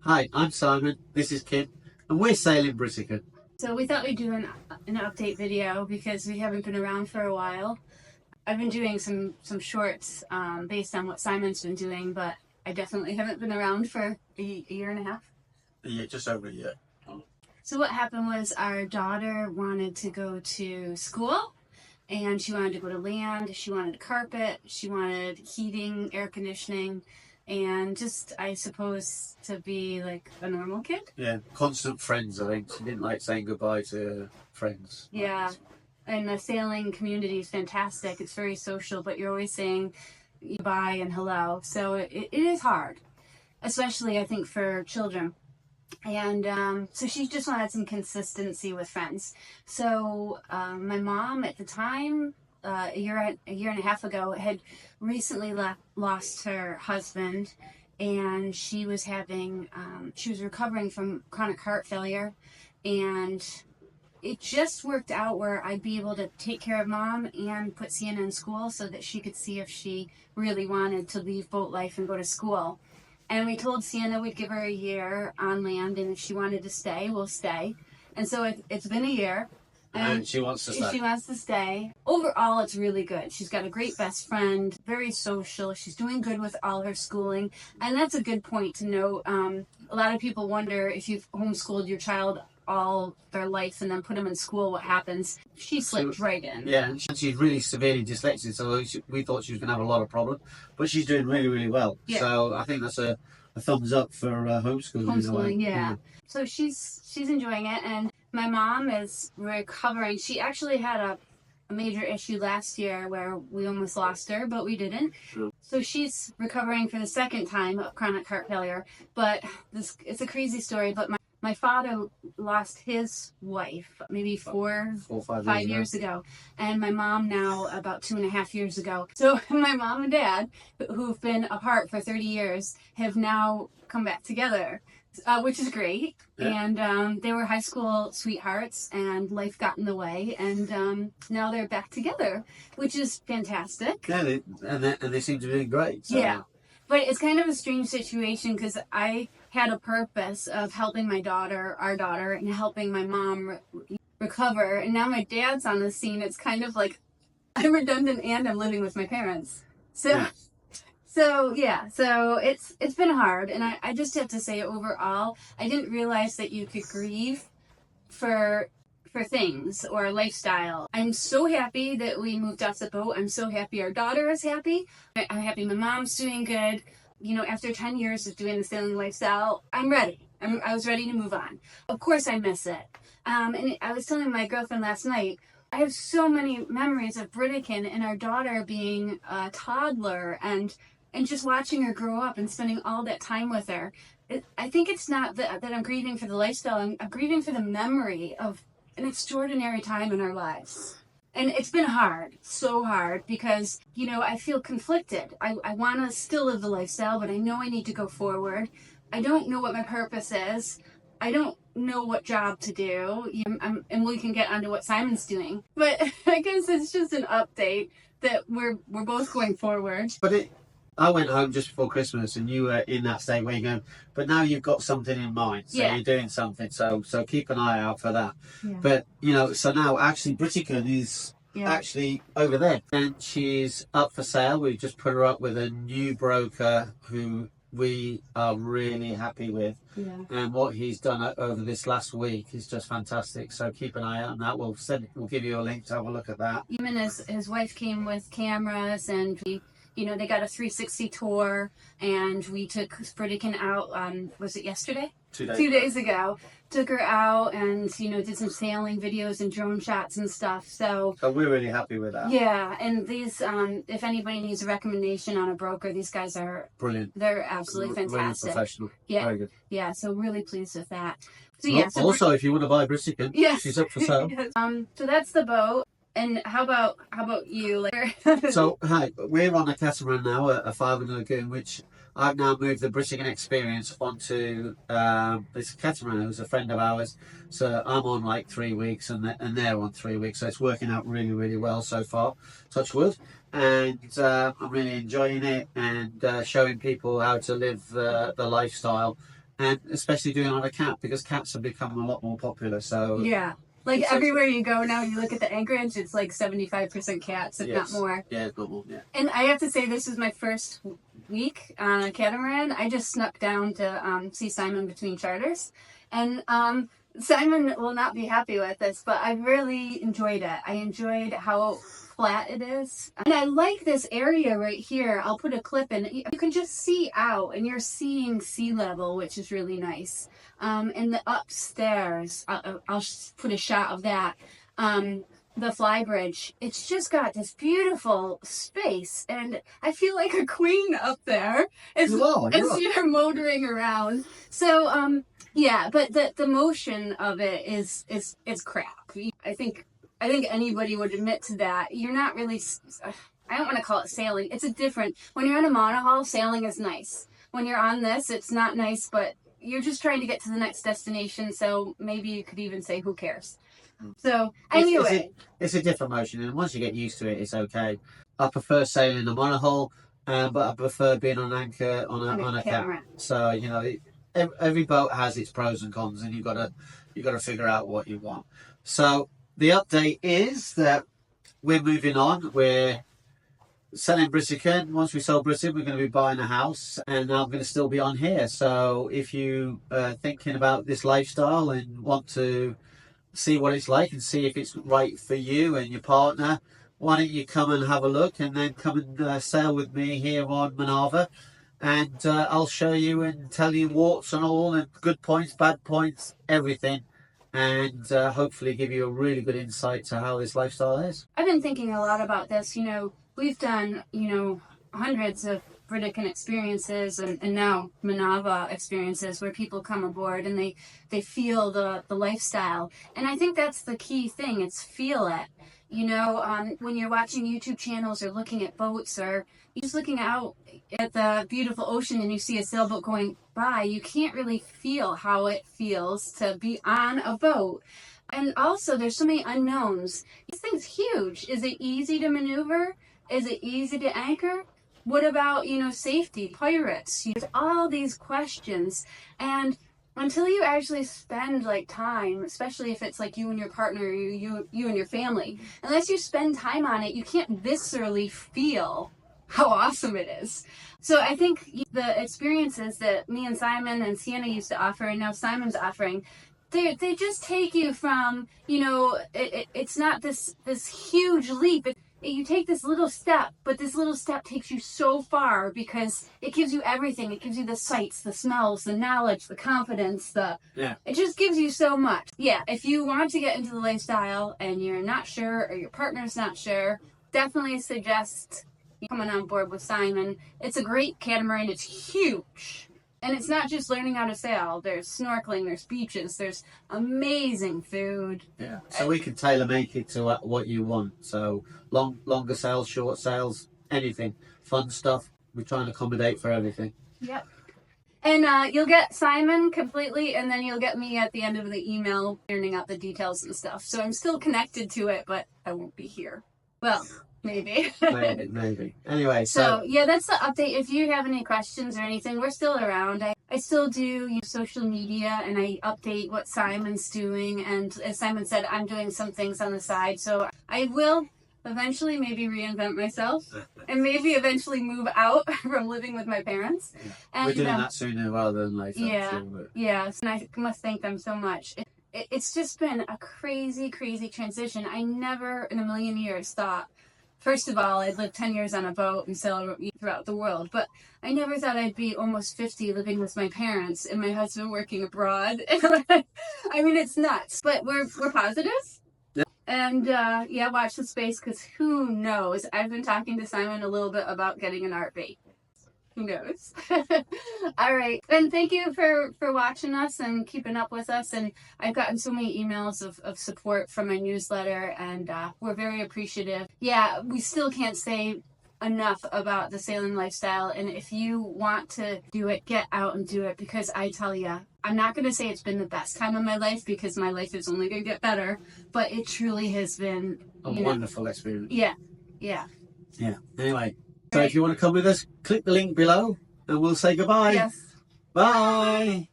Hi, I'm Simon, this is Kim, and we're Sailing Britican. So we thought we'd do an update video because we haven't been around for a while. I've been doing some shorts based on what Simon's been doing, but I definitely haven't been around for a year and a half. Yeah, just over a year. So what happened was our daughter wanted to go to school, and she wanted to go to land, she wanted carpet, she wanted heating, air conditioning, and just, I suppose, to be like a normal kid. Yeah, constant friends, I think. She didn't like saying goodbye to friends. Yeah, and the sailing community is fantastic. It's very social, but you're always saying bye and hello. So it is hard, especially, I think, for children. And so she just wanted some consistency with friends. So my mom at the time, a year and a half ago, had recently lost her husband, and she was recovering from chronic heart failure, and it just worked out where I'd be able to take care of mom and put Sienna in school so that she could see if she really wanted to leave boat life and go to school. And we told Sienna we'd give her a year on land, and if she wanted to stay, we'll stay. And so it's been a year. And she wants to stay. She wants to stay. Overall, it's really good. She's got a great best friend, very social. She's doing good with all her schooling. And that's a good point to note. A lot of people wonder if you've homeschooled your child all their life and then put them in school, what happens? She slipped right in. Yeah, and she's really severely dyslexic, so we thought she was going to have a lot of problems. But she's doing really, really well. Yeah. So I think that's a thumbs up for homeschooling. Homeschooling, yeah. So she's enjoying it, and my mom is recovering. She actually had a major issue last year where we almost lost her, but we didn't. Sure. So she's recovering for the second time of chronic heart failure. But it's a crazy story, but my father lost his wife maybe 5 years ago, and my mom now about 2.5 years ago. So my mom and dad, who've been apart for 30 years, have now come back together, which is great. Yeah. And they were high school sweethearts, and life got in the way, and now they're back together, which is fantastic. Yeah, and they seem to be doing great. So. Yeah. But it's kind of a strange situation because I had a purpose of helping our daughter, and helping my mom recover. And now my dad's on the scene. It's kind of like I'm redundant and I'm living with my parents. So it's been hard. And I just have to say, overall, I didn't realize that you could grieve for things or a lifestyle. I'm so happy that we moved off the boat. I'm so happy our daughter is happy. I'm happy my mom's doing good. You know, after 10 years of doing the sailing lifestyle, I'm ready. I was ready to move on. Of course I miss it. And I was telling my girlfriend last night, I have so many memories of Britican and our daughter being a toddler and just watching her grow up and spending all that time with her. I think it's not that I'm grieving for the lifestyle. I'm grieving for the memory of an extraordinary time in our lives. And it's been hard, so hard, because, you know, I feel conflicted. I want to still live the lifestyle, but I know I need to go forward. I don't know what my purpose is. I don't know what job to do. And we can get onto what Simon's doing. But I guess it's just an update that we're both going forward. But I went home just before Christmas, and you were in that state where you're going, but now you've got something in mind. So yeah. You're doing something. So keep an eye out for that. Yeah. But, you know, so now actually Britican is actually over there, and she's up for sale. We've just put her up with a new broker who we are really happy with. Yeah. And what he's done over this last week is just fantastic. So keep an eye out on that. We'll give you a link to have a look at that. Even his wife came with cameras, and they got a 360 tour, and we took Britican out, was it yesterday? 2 days. 2 days ago. Took her out and, did some sailing videos and drone shots and stuff. So we're really happy with that. Yeah, and these, if anybody needs a recommendation on a broker, these guys are brilliant. They're absolutely fantastic. Really professional. Yeah. Very good. Yeah, so really pleased with that. So yeah. So also, if you want to buy Britican, yes. She's up for sale. Yes. So that's the boat. And how about you? So, hi, we're on a catamaran now, a 5 lagoon, which I've now moved the Britican experience onto this catamaran. Who's a friend of ours. So I'm on like 3 weeks, and they're on 3 weeks. So it's working out really, really well so far. Touch wood. And I'm really enjoying it, and showing people how to live the lifestyle and especially doing it on a cat, because cats have become a lot more popular. So yeah, like everywhere you go now, you look at the anchorage, it's like 75% cats, if not more. Yeah, it's not more. Yeah. And I have to say, this is my first week on a catamaran. I just snuck down to see Simon between charters, and Simon will not be happy with this, but I really enjoyed it. I enjoyed how flat it is, and I like this area right here. I'll put a clip in. You can just see out, and you're seeing sea level, which is really nice. And the upstairs, I'll put a shot of that. The fly bridge, it's just got this beautiful space, and I feel like a queen up there as you're motoring around. So yeah, but the motion of it is crap. I think anybody would admit to that. You're not really, I don't want to call it sailing. It's a different, when you're on a monohull, sailing is nice. When you're on this, it's not nice, but you're just trying to get to the next destination, so maybe you could even say, who cares? So anyway, it's a different motion, and once you get used to it, it's okay. I prefer sailing a monohull, but I prefer being on anchor on a cat. So you know, every boat has its pros and cons, and you got to figure out what you want. So the update is that we're moving on. We're selling Britican. Once we sell Britican, we're going to be buying a house, and I'm going to still be on here. So if you are thinking about this lifestyle and want to see what it's like and see if it's right for you and your partner, why don't you come and have a look, and then come and sail with me here on Minerva, and I'll show you and tell you warts and all, and good points, bad points, everything, and hopefully give you a really good insight to how this lifestyle is. I've been thinking a lot about this. You know, we've done, you know, hundreds of Britican experiences and now Minerva experiences where people come aboard and they feel the lifestyle. And I think that's the key thing. It's feel it. You know, when you're watching YouTube channels or looking at boats, or you're just looking out at the beautiful ocean and you see a sailboat going by, you can't really feel how it feels to be on a boat. And also, there's so many unknowns. This thing's huge. Is it easy to maneuver? Is it easy to anchor? What about, you know, safety, pirates? There's all these questions, and until you actually spend like time, especially if it's like you and your partner, you and your family, unless you spend time on it, you can't viscerally feel how awesome it is. So I think the experiences that me and Simon and Sienna used to offer, and now Simon's offering, they just take you from, you know, it's not this huge leap. You take this little step, but this little step takes you so far because it gives you everything. It gives you the sights, the smells, the knowledge, the confidence, it just gives you so much. Yeah, if you want to get into the lifestyle and you're not sure or your partner's not sure, definitely suggest coming on board with Simon. It's a great catamaran. It's huge. And it's not just learning how to sail. There's snorkeling, there's beaches, there's amazing food. Yeah, so we can tailor make it to what you want. So longer sails, short sails, anything. Fun stuff. We try and accommodate for everything. Yep. And you'll get Simon completely, and then you'll get me at the end of the email, ironing out the details and stuff. So I'm still connected to it, but I won't be here. Well, maybe. maybe. Anyway, so yeah, that's the update. If you have any questions or anything, we're still around. I still do use social media, and I update what Simon's doing. And as Simon said, I'm doing some things on the side. So I will eventually maybe reinvent myself and maybe eventually move out from living with my parents. Yeah. And, we're doing that sooner rather than later. Yeah, yes, and I must thank them so much. It's just been a crazy, crazy transition. I never in a million years thought, first of all, I'd lived 10 years on a boat and sail throughout the world, but I never thought I'd be almost 50 living with my parents and my husband working abroad. I mean, it's nuts, but we're positive. Yeah. And yeah, watch the space, because who knows? I've been talking to Simon a little bit about getting an RV. Who knows? All right. And thank you for watching us and keeping up with us. And I've gotten so many emails of support from my newsletter, and we're very appreciative. Yeah, we still can't say enough about the sailing lifestyle. And if you want to do it, get out and do it, because I tell you, I'm not going to say it's been the best time of my life, because my life is only going to get better, but it truly has been a wonderful experience. Yeah. Anyway, so if you want to come with us, click the link below and we'll say goodbye. Yes. Bye.